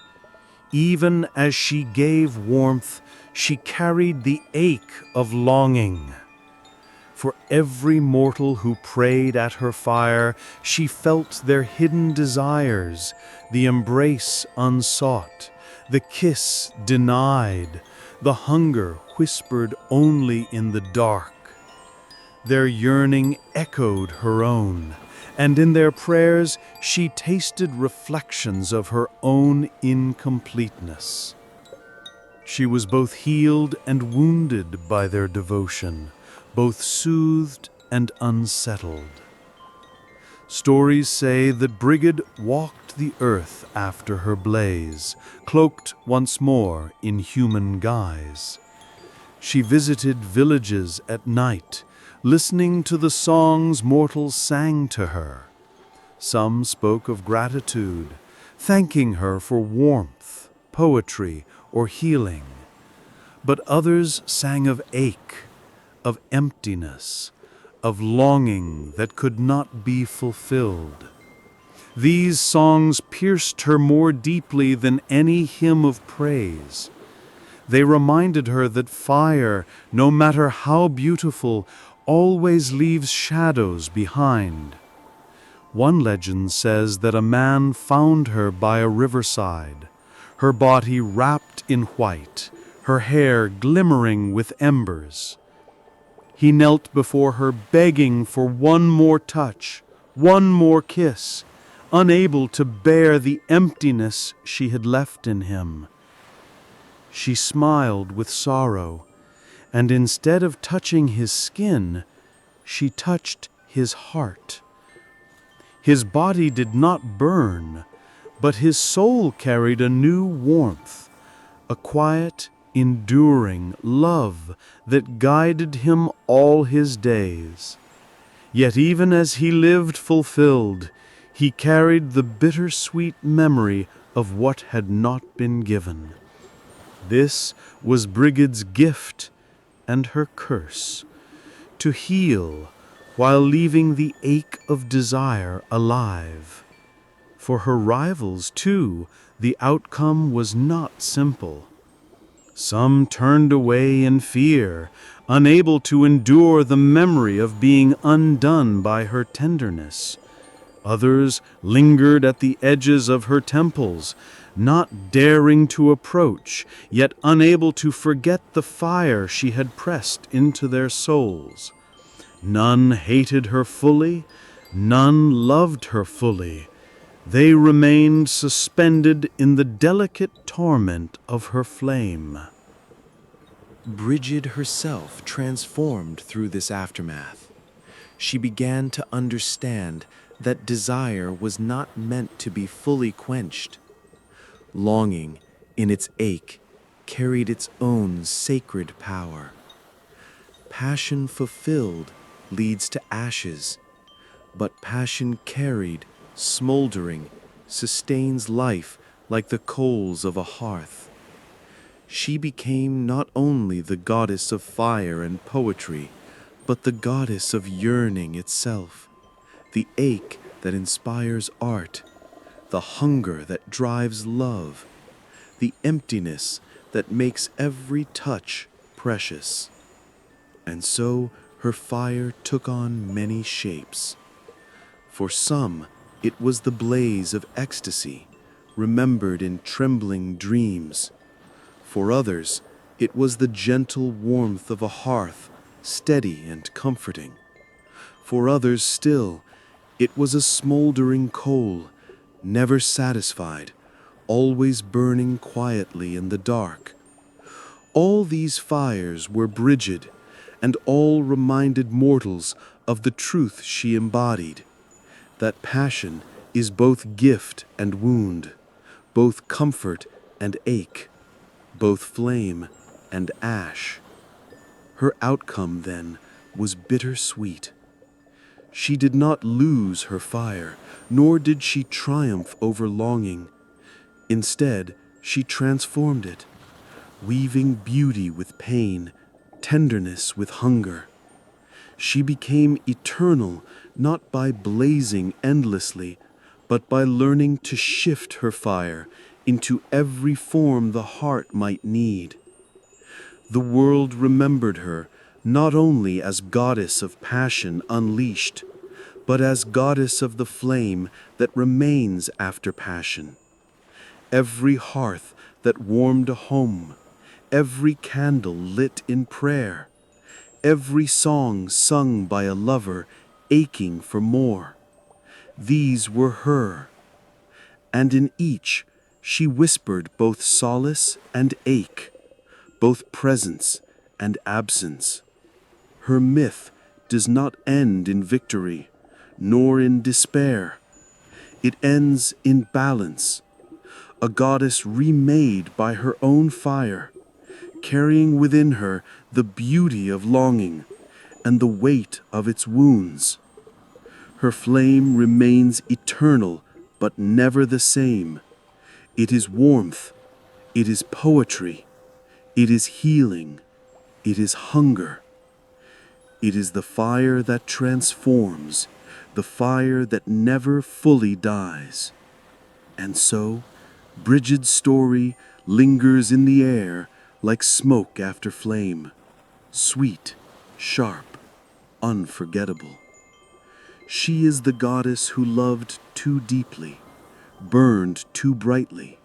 even as she gave warmth, she carried the ache of longing. For every mortal who prayed at her fire, she felt their hidden desires, the embrace unsought, the kiss denied, the hunger whispered only in the dark. Their yearning echoed her own, and in their prayers she tasted reflections of her own incompleteness. She was both healed and wounded by their devotion, both soothed and unsettled. Stories say that Brigid walked the earth after her blaze, cloaked once more in human guise. She visited villages at night, listening to the songs mortals sang to her. Some spoke of gratitude, thanking her for warmth, poetry, or healing. But others sang of ache, of emptiness, of longing that could not be fulfilled. These songs pierced her more deeply than any hymn of praise. They reminded her that fire, no matter how beautiful, always leaves shadows behind. One legend says that a man found her by a riverside, her body wrapped in white, her hair glimmering with embers. He knelt before her begging for one more touch, one more kiss, unable to bear the emptiness she had left in him. She smiled with sorrow, and instead of touching his skin, she touched his heart. His body did not burn, but his soul carried a new warmth, a quiet, enduring love that guided him all his days. Yet even as he lived fulfilled, he carried the bittersweet memory of what had not been given. This was Brigid's gift and her curse, to heal while leaving the ache of desire alive. For her rivals, too, the outcome was not simple. Some turned away in fear, unable to endure the memory of being undone by her tenderness. Others lingered at the edges of her temples, not daring to approach, yet unable to forget the fire she had pressed into their souls. None hated her fully, none loved her fully. They remained suspended in the delicate torment of her flame. Brigid herself transformed through this aftermath. She began to understand that desire was not meant to be fully quenched. Longing, in its ache, carried its own sacred power. Passion fulfilled leads to ashes, but passion carried, smoldering, sustains life like the coals of a hearth. She became not only the goddess of fire and poetry, but the goddess of yearning itself, the ache that inspires art, the hunger that drives love, the emptiness that makes every touch precious. And so her fire took on many shapes. For some, it was the blaze of ecstasy, remembered in trembling dreams. For others, it was the gentle warmth of a hearth, steady and comforting. For others still, it was a smoldering coal, never satisfied, always burning quietly in the dark. All these fires were Brigid, and all reminded mortals of the truth she embodied, that passion is both gift and wound, both comfort and ache, both flame and ash. Her outcome, then, was bittersweet. She did not lose her fire, nor did she triumph over longing. Instead, she transformed it, weaving beauty with pain, tenderness with hunger. She became eternal not by blazing endlessly, but by learning to shift her fire into every form the heart might need. The world remembered her not only as goddess of passion unleashed, but as goddess of the flame that remains after passion. Every hearth that warmed a home, every candle lit in prayer, every song sung by a lover aching for more, these were her. And in each she whispered both solace and ache, both presence and absence. Her myth does not end in victory, nor in despair. It ends in balance, a goddess remade by her own fire, carrying within her the beauty of longing and the weight of its wounds. Her flame remains eternal, but never the same. It is warmth, it is poetry, it is healing, it is hunger. It is the fire that transforms, the fire that never fully dies. And so, Brigid's story lingers in the air like smoke after flame, sweet, sharp, unforgettable. She is the goddess who loved too deeply, burned too brightly,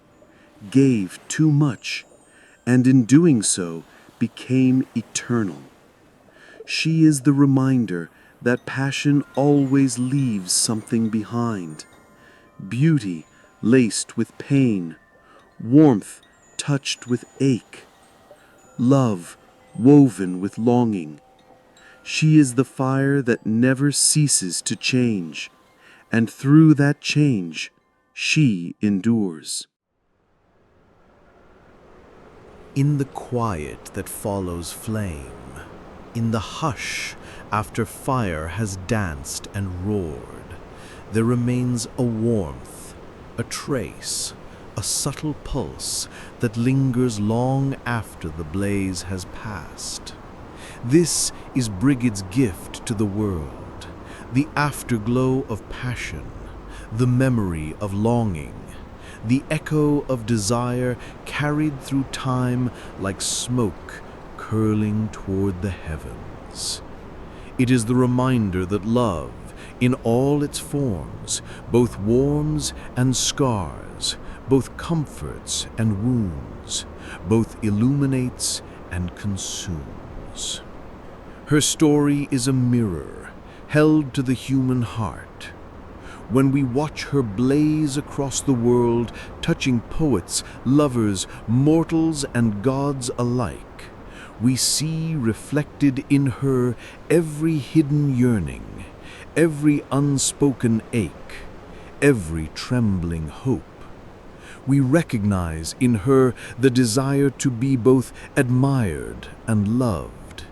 gave too much, and in doing so became eternal. She is the reminder that passion always leaves something behind. Beauty laced with pain, warmth touched with ache, love woven with longing. She is the fire that never ceases to change, and through that change, she endures. In the quiet that follows flame, in the hush after fire has danced and roared, there remains a warmth, a trace, a subtle pulse that lingers long after the blaze has passed. This is Brigid's gift to the world, the afterglow of passion, the memory of longing, the echo of desire carried through time like smoke curling toward the heavens. It is the reminder that love, in all its forms, both warms and scars, both comforts and wounds, both illuminates and consumes. Her story is a mirror held to the human heart. When we watch her blaze across the world, touching poets, lovers, mortals, and gods alike, we see reflected in her every hidden yearning, every unspoken ache, every trembling hope. We recognize in her the desire to be both admired and loved,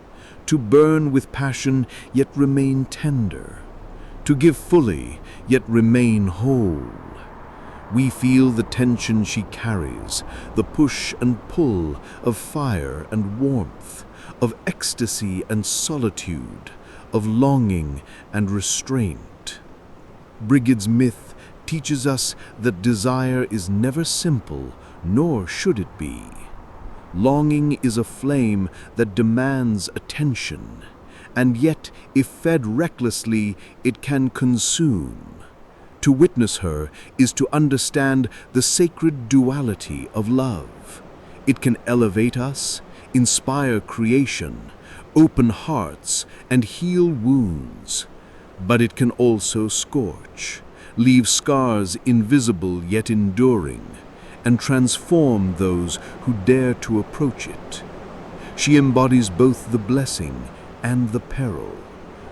to burn with passion yet remain tender, to give fully yet remain whole. We feel the tension she carries, the push and pull of fire and warmth, of ecstasy and solitude, of longing and restraint. Brigid's myth teaches us that desire is never simple, nor should it be. Longing is a flame that demands attention, and yet, if fed recklessly, it can consume. To witness her is to understand the sacred duality of love. It can elevate us, inspire creation, open hearts, and heal wounds. But it can also scorch, leave scars invisible yet enduring, and transform those who dare to approach it. She embodies both the blessing and the peril,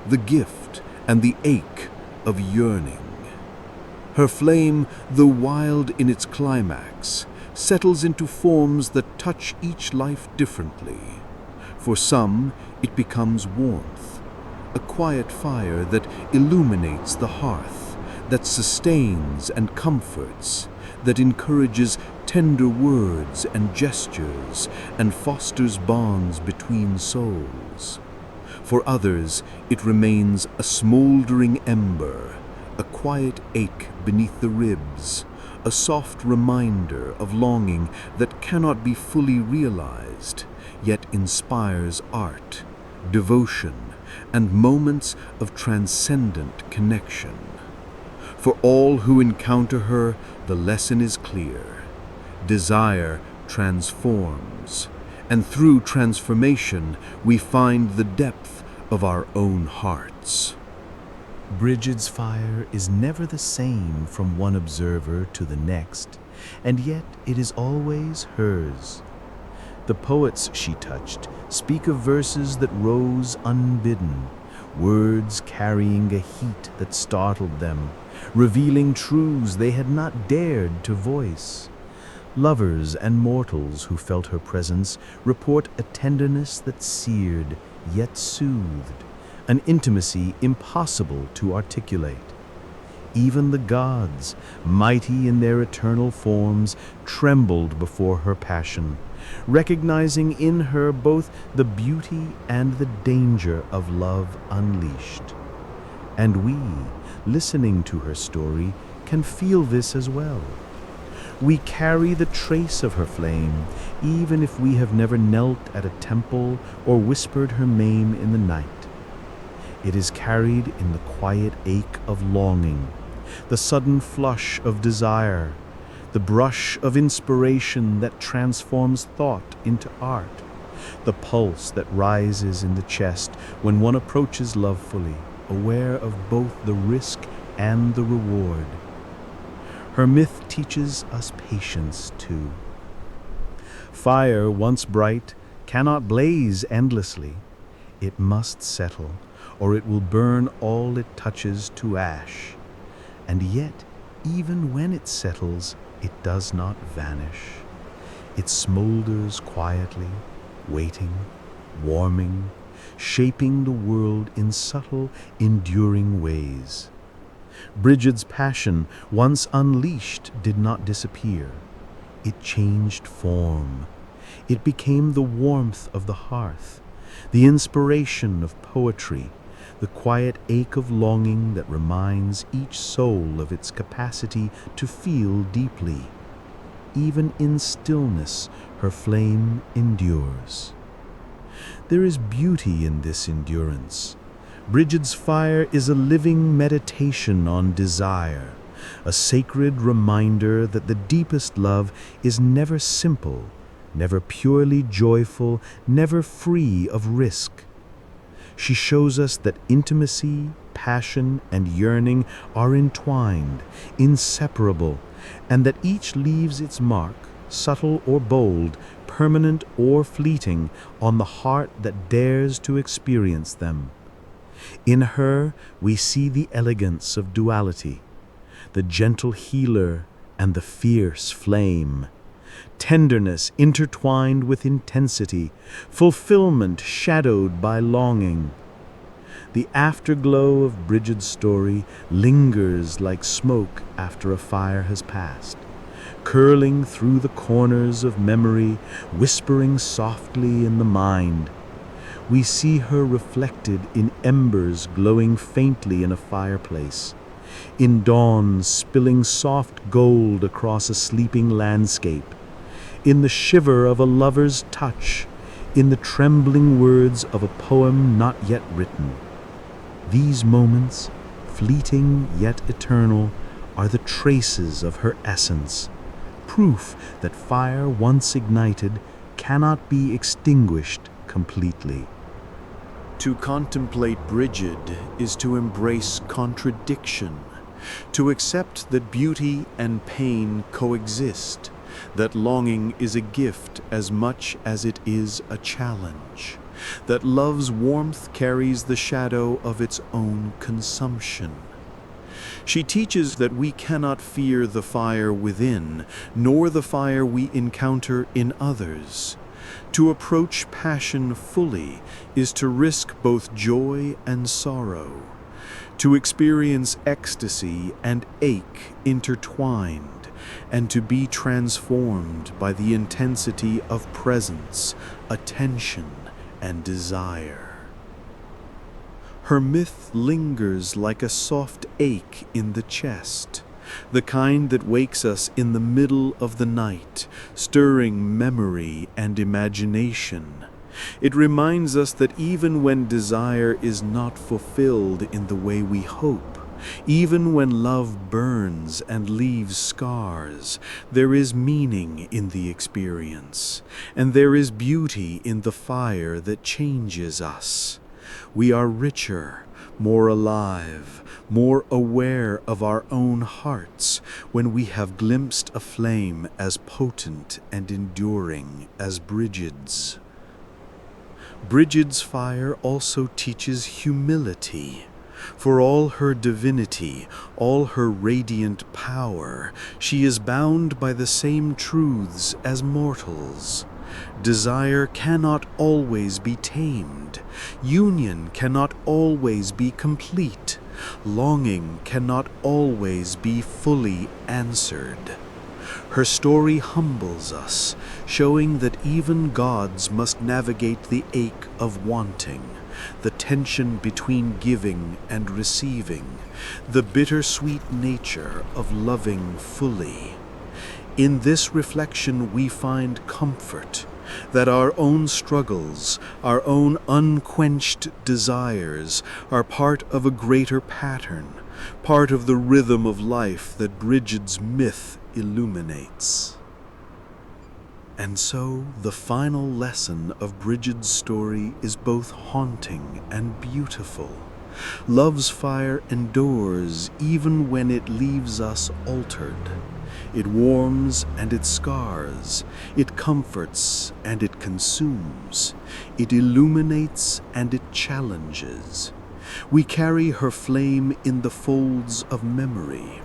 the gift and the ache of yearning. Her flame, though wild in its climax, settles into forms that touch each life differently. For some, it becomes warmth, a quiet fire that illuminates the hearth, that sustains and comforts, that encourages tender words and gestures, and fosters bonds between souls. For others, it remains a smoldering ember, a quiet ache beneath the ribs, a soft reminder of longing that cannot be fully realized, yet inspires art, devotion, and moments of transcendent connection. For all who encounter her, the lesson is clear. Desire transforms, and through transformation we find the depth of our own hearts. Brigid's fire is never the same from one observer to the next, and yet it is always hers. The poets she touched speak of verses that rose unbidden, words carrying a heat that startled them, revealing truths they had not dared to voice. Lovers and mortals who felt her presence report a tenderness that seared yet soothed, an intimacy impossible to articulate. Even the gods, mighty in their eternal forms, trembled before her passion, recognizing in her both the beauty and the danger of love unleashed. And we, listening to her story, can feel this as well. We carry the trace of her flame, even if we have never knelt at a temple or whispered her name in the night. It is carried in the quiet ache of longing, the sudden flush of desire, the brush of inspiration that transforms thought into art, the pulse that rises in the chest when one approaches love fully, aware of both the risk and the reward. Her myth teaches us patience too. Fire, once bright, cannot blaze endlessly. It must settle, or it will burn all it touches to ash. And yet, even when it settles, it does not vanish. It smolders quietly, waiting, warming, shaping the world in subtle, enduring ways. Brigid's passion, once unleashed, did not disappear. It changed form. It became the warmth of the hearth, the inspiration of poetry, the quiet ache of longing that reminds each soul of its capacity to feel deeply. even in stillness her flame endures. There is beauty in this endurance. Brigid's fire is a living meditation on desire, a sacred reminder that the deepest love is never simple, never purely joyful, never free of risk. She shows us that intimacy, passion, and yearning are entwined, inseparable, and that each leaves its mark, subtle or bold, permanent or fleeting, on the heart that dares to experience them. In her, we see the elegance of duality, the gentle healer and the fierce flame, tenderness intertwined with intensity, fulfillment shadowed by longing. The afterglow of Brigid's story lingers like smoke after a fire has passed, curling through the corners of memory, whispering softly in the mind. We see her reflected in embers glowing faintly in a fireplace, in dawn spilling soft gold across a sleeping landscape, in the shiver of a lover's touch, in the trembling words of a poem not yet written. These moments, fleeting yet eternal, are the traces of her essence, proof that fire once ignited cannot be extinguished completely. To contemplate Brigid is to embrace contradiction, to accept that beauty and pain coexist, that longing is a gift as much as it is a challenge, that love's warmth carries the shadow of its own consumption. She teaches that we cannot fear the fire within, nor the fire we encounter in others. To approach passion fully is to risk both joy and sorrow, to experience ecstasy and ache intertwined, and to be transformed by the intensity of presence, attention, and desire. Her myth lingers like a soft ache in the chest, the kind that wakes us in the middle of the night, stirring memory and imagination. It reminds us that even when desire is not fulfilled in the way we hope, even when love burns and leaves scars, there is meaning in the experience, and there is beauty in the fire that changes us. We are richer, more alive, more aware of our own hearts when we have glimpsed a flame as potent and enduring as Brigid's. Brigid's fire also teaches humility. For all her divinity, all her radiant power, she is bound by the same truths as mortals. Desire cannot always be tamed. Union cannot always be complete. Longing cannot always be fully answered. Her story humbles us, showing that even gods must navigate the ache of wanting, the tension between giving and receiving, the bittersweet nature of loving fully. In this reflection we find comfort, that our own struggles, our own unquenched desires, are part of a greater pattern, part of the rhythm of life that Brigid's myth illuminates. And so, the final lesson of Brigid's story is both haunting and beautiful. Love's fire endures even when it leaves us altered. It warms and it scars. It comforts and it consumes. It illuminates and it challenges. We carry her flame in the folds of memory,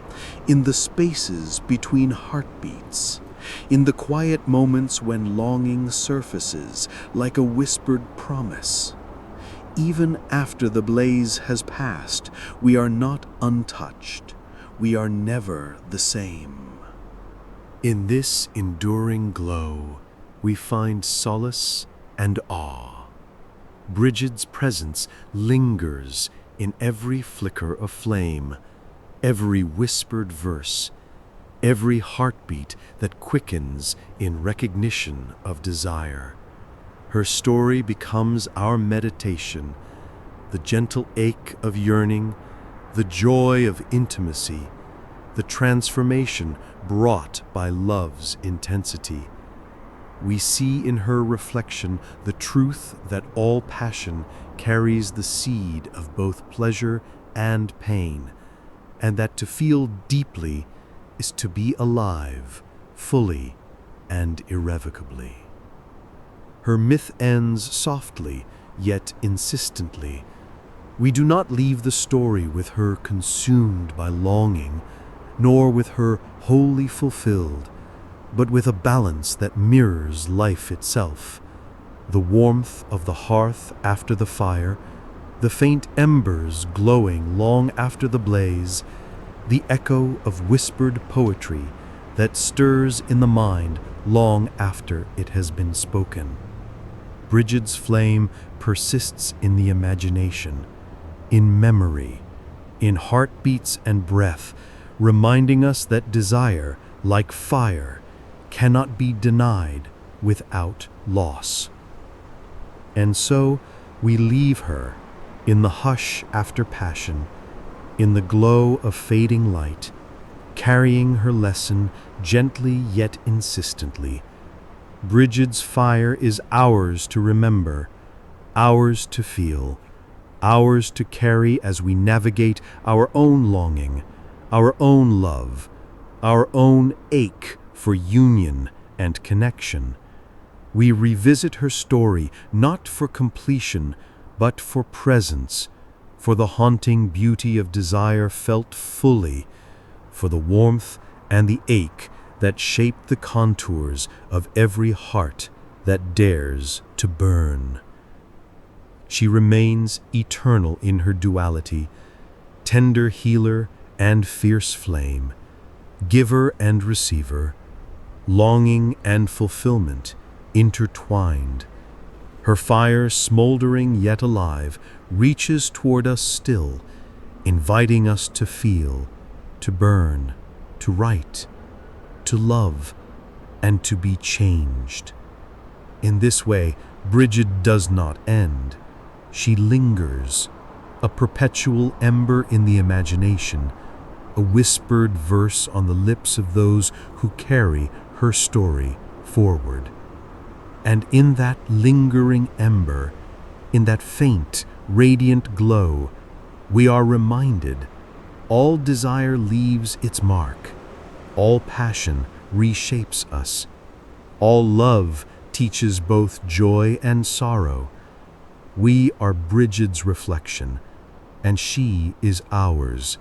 in the spaces between heartbeats, in the quiet moments when longing surfaces like a whispered promise. Even after the blaze has passed, we are not untouched. We are never the same. In this enduring glow, we find solace and awe. Brigid's presence lingers in every flicker of flame, every whispered verse, every heartbeat that quickens in recognition of desire. Her story becomes our meditation, the gentle ache of yearning, the joy of intimacy, the transformation brought by love's intensity. We see in her reflection the truth that all passion carries the seed of both pleasure and pain, and that to feel deeply is to be alive, fully and irrevocably. Her myth ends softly, yet insistently. We do not leave the story with her consumed by longing, nor with her wholly fulfilled, but with a balance that mirrors life itself. The warmth of the hearth after the fire, the faint embers glowing long after the blaze, the echo of whispered poetry that stirs in the mind long after it has been spoken. Bridget's flame persists in the imagination, in memory, in heartbeats and breath, reminding us that desire, like fire, cannot be denied without loss. And so we leave her in the hush after passion, in the glow of fading light, carrying her lesson gently yet insistently. Bridget's fire is ours to remember, ours to feel, ours to carry as we navigate our own longing, our own love, our own ache for union and connection. We revisit her story not for completion, but for presence, for the haunting beauty of desire felt fully, for the warmth and the ache that shape the contours of every heart that dares to burn. She remains eternal in her duality, tender healer and fierce flame, giver and receiver, longing and fulfillment intertwined. Her fire, smoldering yet alive, reaches toward us still, inviting us to feel, to burn, to write, to love, and to be changed. In this way, Bridget does not end. She lingers, a perpetual ember in the imagination, a whispered verse on the lips of those who carry her story forward. And in that lingering ember, in that faint, radiant glow, we are reminded all desire leaves its mark, all passion reshapes us, all love teaches both joy and sorrow. We are Bridget's reflection, and she is ours,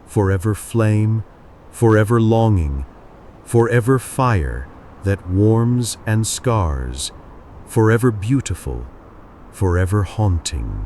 forever flame, forever longing, forever fire that warms and scars, forever beautiful, forever haunting.